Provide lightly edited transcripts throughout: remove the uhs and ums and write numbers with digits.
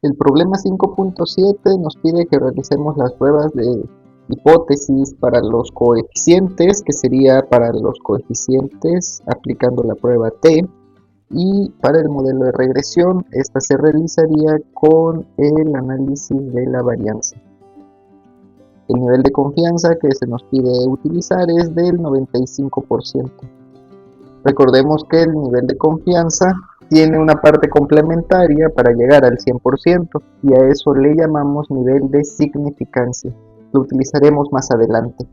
El problema 5.7 nos pide que realicemos las pruebas de hipótesis para los coeficientes, que sería para los coeficientes aplicando la prueba T, y para el modelo de regresión, esta se realizaría con el análisis de la varianza. El nivel de confianza que se nos pide utilizar es del 95%. Recordemos que el nivel de confianza tiene una parte complementaria para llegar al 100% y a eso le llamamos nivel de significancia. Lo utilizaremos más adelante.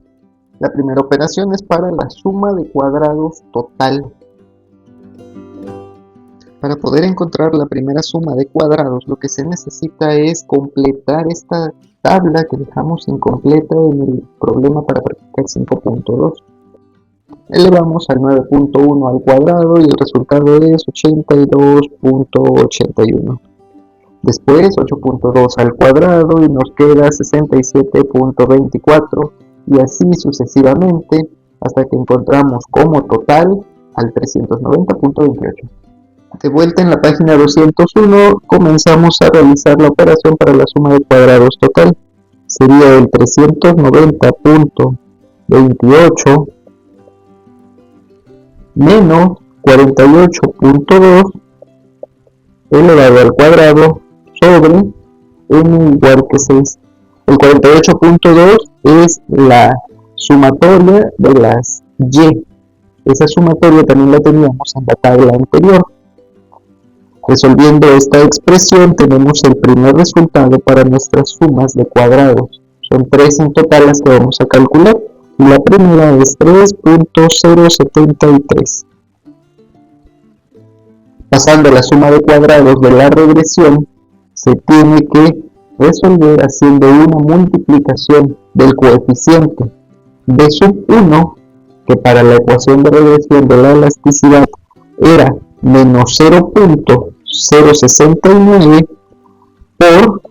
La primera operación es para la suma de cuadrados total. Para poder encontrar la primera suma de cuadrados, lo que se necesita es completar esta tabla que dejamos incompleta en el problema para practicar 5.2. Elevamos al 9.1 al cuadrado y el resultado es 82.81. Después 8.2 al cuadrado y nos queda 67.24 y así sucesivamente hasta que encontramos como total al 390.28. De vuelta en la página 201 comenzamos a realizar la operación para la suma de cuadrados total. Sería el 390.28 menos 48.2 elevado al cuadrado sobre n igual que 6. El 48.2 es la sumatoria de las y. Esa sumatoria también la teníamos en la tabla anterior. Resolviendo esta expresión tenemos el primer resultado para nuestras sumas de cuadrados. Son 3 en total las que vamos a calcular. Y la primera es 3.073. Pasando a la suma de cuadrados de la regresión, se tiene que resolver haciendo una multiplicación del coeficiente de sub 1, que para la ecuación de regresión de la elasticidad era menos 0.069 por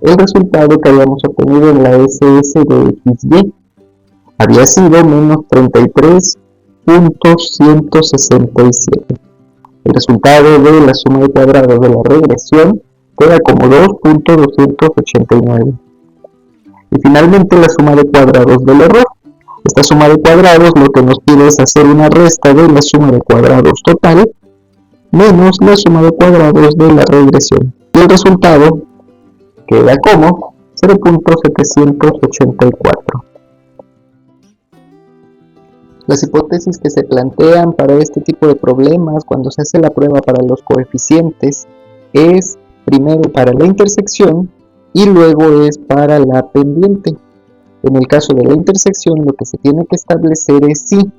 el resultado que habíamos obtenido en la SS de XY. Había sido menos 33.167. El resultado de la suma de cuadrados de la regresión queda como 2.289. Y finalmente la suma de cuadrados del error. Esta suma de cuadrados lo que nos pide es hacer una resta de la suma de cuadrados total menos la suma de cuadrados de la regresión. Y el resultado queda como 0.784. Las hipótesis que se plantean para este tipo de problemas cuando se hace la prueba para los coeficientes es primero para la intersección y luego es para la pendiente. En el caso de la intersección lo que se tiene que establecer es si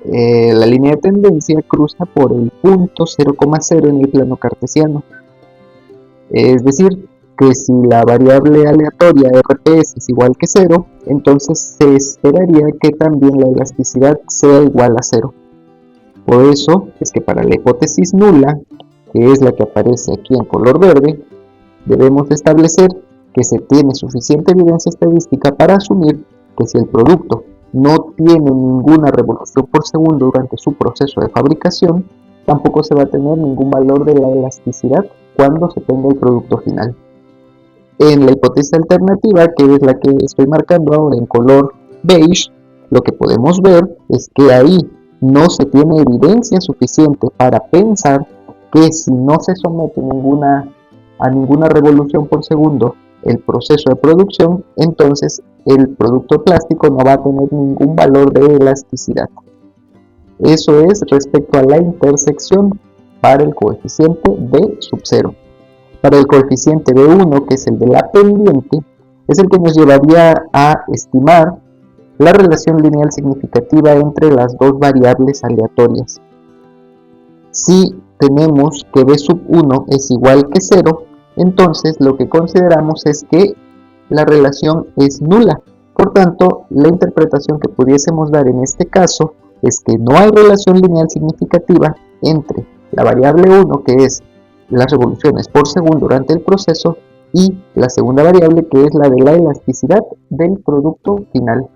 la línea de tendencia cruza por el punto 0,0 en el plano cartesiano. Es decir, que si la variable aleatoria RPS es igual que 0, entonces se esperaría que también la elasticidad sea igual a 0. Por eso es que para la hipótesis nula, que es la que aparece aquí en color verde, debemos establecer que se tiene suficiente evidencia estadística para asumir que si el producto no tiene ninguna revolución por segundo durante su proceso de fabricación, tampoco se va a tener ningún valor de la elasticidad cuando se tenga el producto final. En la hipótesis alternativa, que es la que estoy marcando ahora en color beige, lo que podemos ver es que ahí no se tiene evidencia suficiente para pensar que si no se somete a ninguna revolución por segundo el proceso de producción, entonces el producto plástico no va a tener ningún valor de elasticidad. Eso es respecto a la intersección para el coeficiente B sub 0. Para el coeficiente B1, que es el de la pendiente, es el que nos llevaría a estimar la relación lineal significativa entre las dos variables aleatorias. Si tenemos que B sub 1 es igual que 0, entonces lo que consideramos es que la relación es nula. Por tanto, la interpretación que pudiésemos dar en este caso es que no hay relación lineal significativa entre la variable 1, que es las revoluciones por segundo durante el proceso, y la segunda variable, que es la de la elasticidad del producto final.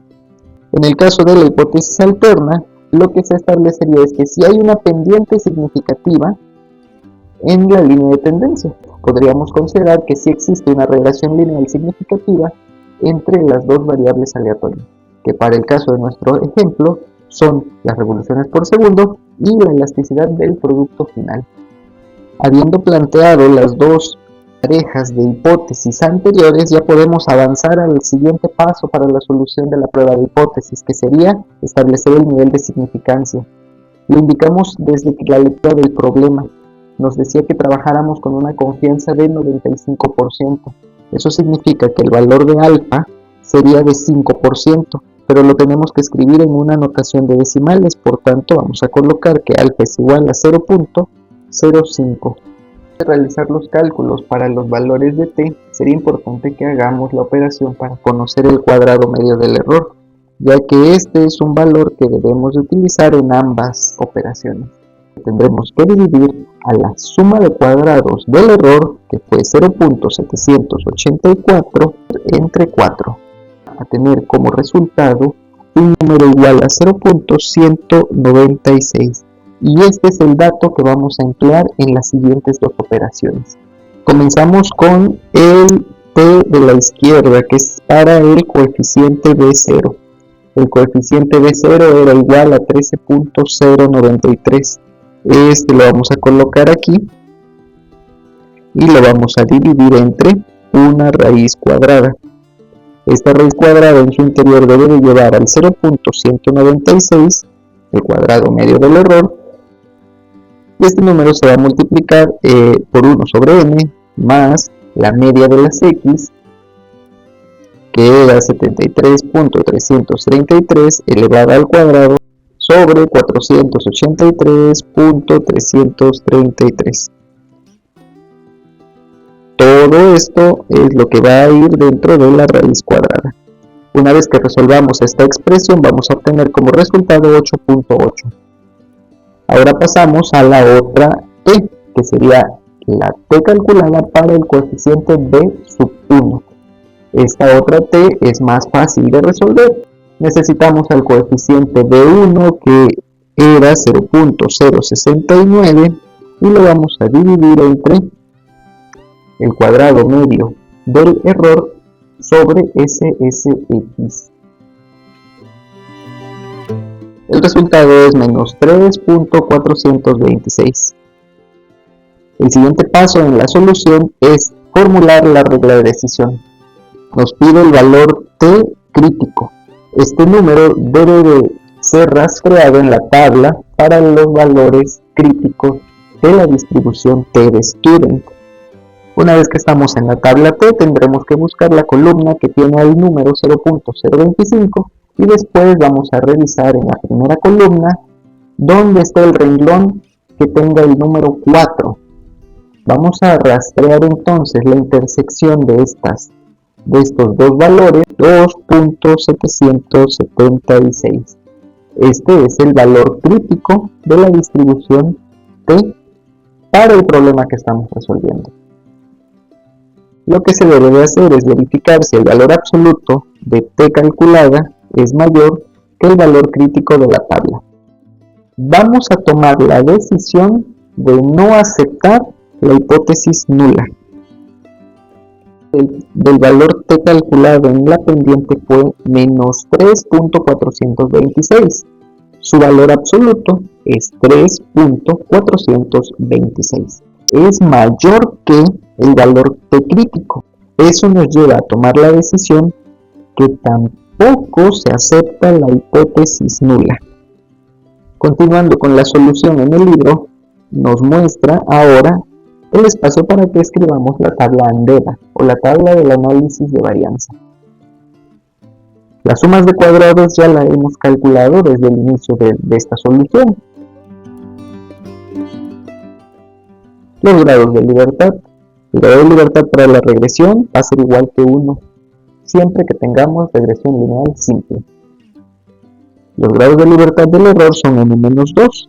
En el caso de la hipótesis alterna, lo que se establecería es que si hay una pendiente significativa en la línea de tendencia, podríamos considerar que sí existe una relación lineal significativa entre las dos variables aleatorias, que para el caso de nuestro ejemplo son las revoluciones por segundo y la elasticidad del producto final. Habiendo planteado las dos parejas de hipótesis anteriores, ya podemos avanzar al siguiente paso para la solución de la prueba de hipótesis, que sería establecer el nivel de significancia. Lo indicamos desde la lectura del problema. Nos decía que trabajáramos con una confianza de 95%. Eso significa que el valor de alfa sería de 5%, pero lo tenemos que escribir en una notación de decimales, por tanto vamos a colocar que alfa es igual a 0.05. Para realizar los cálculos para los valores de t, sería importante que hagamos la operación para conocer el cuadrado medio del error, ya que este es un valor que debemos de utilizar en ambas operaciones. Tendremos que dividir a la suma de cuadrados del error, que fue 0.784, entre 4, a tener como resultado un número igual a 0.196. Y este es el dato que vamos a emplear en las siguientes dos operaciones. Comenzamos con el t de la izquierda, que es para el coeficiente B0. El coeficiente B0 era igual a 13.093. Este lo vamos a colocar aquí y lo vamos a dividir entre una raíz cuadrada. Esta raíz cuadrada en su interior debe de llevar al 0.196, el cuadrado medio del error, y este número se va a multiplicar por 1 sobre n más la media de las x, que era 73.333 elevada al cuadrado sobre 483.333. Todo esto es lo que va a ir dentro de la raíz cuadrada. Una vez que resolvamos esta expresión, vamos a obtener como resultado 8.8. Ahora pasamos a la otra t, que sería la t calculada para el coeficiente b sub 1. Esta otra t es más fácil de resolver. Necesitamos el coeficiente b1, que era 0.069, y lo vamos a dividir entre el cuadrado medio del error sobre SSX. El resultado es menos 3.426. El siguiente paso en la solución es formular la regla de decisión. Nos pide el valor t crítico. Este número debe de ser rastreado en la tabla para los valores críticos de la distribución t de student. Una vez que estamos en la tabla t, tendremos que buscar la columna que tiene el número 0.025 y después vamos a revisar en la primera columna donde está el renglón que tenga el número 4. Vamos a rastrear entonces la intersección de estos dos valores, 2.776. Este es el valor crítico de la distribución t para el problema que estamos resolviendo. Lo que se debe de hacer es verificar si el valor absoluto de t calculada es mayor que el valor crítico de la tabla. Vamos a tomar la decisión de no aceptar la hipótesis nula. Del valor t calculado en la pendiente fue menos 3.426. Su valor absoluto es 3.426. Es mayor que el valor t crítico. Eso nos lleva a tomar la decisión que tampoco se acepta la hipótesis nula. Continuando con la solución en el libro, nos muestra ahora el espacio para que escribamos la tabla ANDEVA, o la tabla del análisis de varianza. Las sumas de cuadrados ya la hemos calculado desde el inicio de esta solución. Los grados de libertad. El grado de libertad para la regresión va a ser igual que 1, siempre que tengamos regresión lineal simple. Los grados de libertad del error son n-2.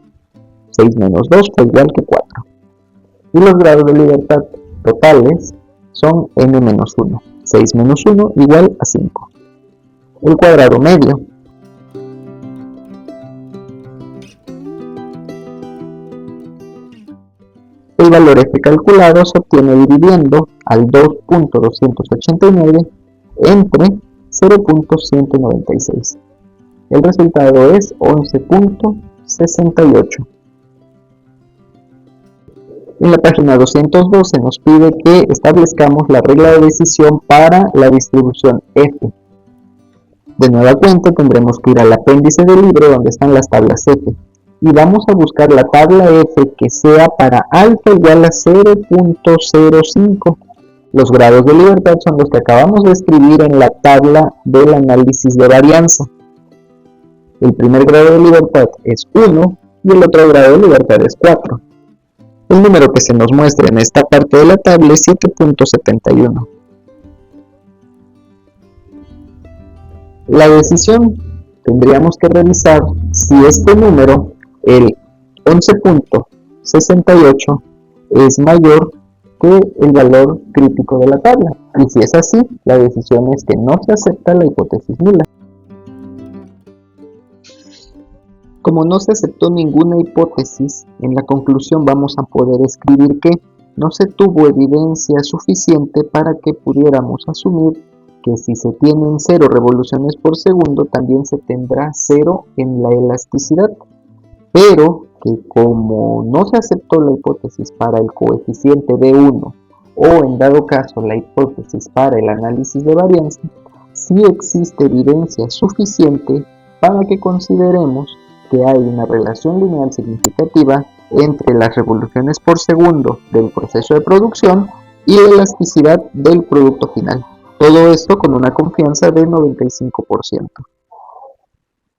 6 menos 2 fue igual que 4. Y los grados de libertad totales son n-1. 6 menos 1 igual a 5. El cuadrado medio. El El valor F calculado se obtiene dividiendo al 2.289 entre 0.196. El resultado es 11.68. En la página 212 nos pide que establezcamos la regla de decisión para la distribución F. De nueva cuenta tendremos que ir al apéndice del libro donde están las tablas F y vamos a buscar la tabla F que sea para alfa igual a 0.05. Los grados de libertad son los que acabamos de escribir en la tabla del análisis de varianza. El primer grado de libertad es 1 y el otro grado de libertad es 4. El número que se nos muestra en esta parte de la tabla es 7.71. La decisión tendríamos que revisar si este número, el 11.68, es mayor que el valor crítico de la tabla. Y si es así, la decisión es que no se acepta la hipótesis nula. Como no se aceptó ninguna hipótesis, en la conclusión vamos a poder escribir que no se tuvo evidencia suficiente para que pudiéramos asumir que si se tienen 0 revoluciones por segundo, también se tendrá 0 en la elasticidad, pero que como no se aceptó la hipótesis para el coeficiente B1 o en dado caso la hipótesis para el análisis de varianza, sí existe evidencia suficiente para que consideremos que hay una relación lineal significativa entre las revoluciones por segundo del proceso de producción y la elasticidad del producto final. Todo esto con una confianza de 95%.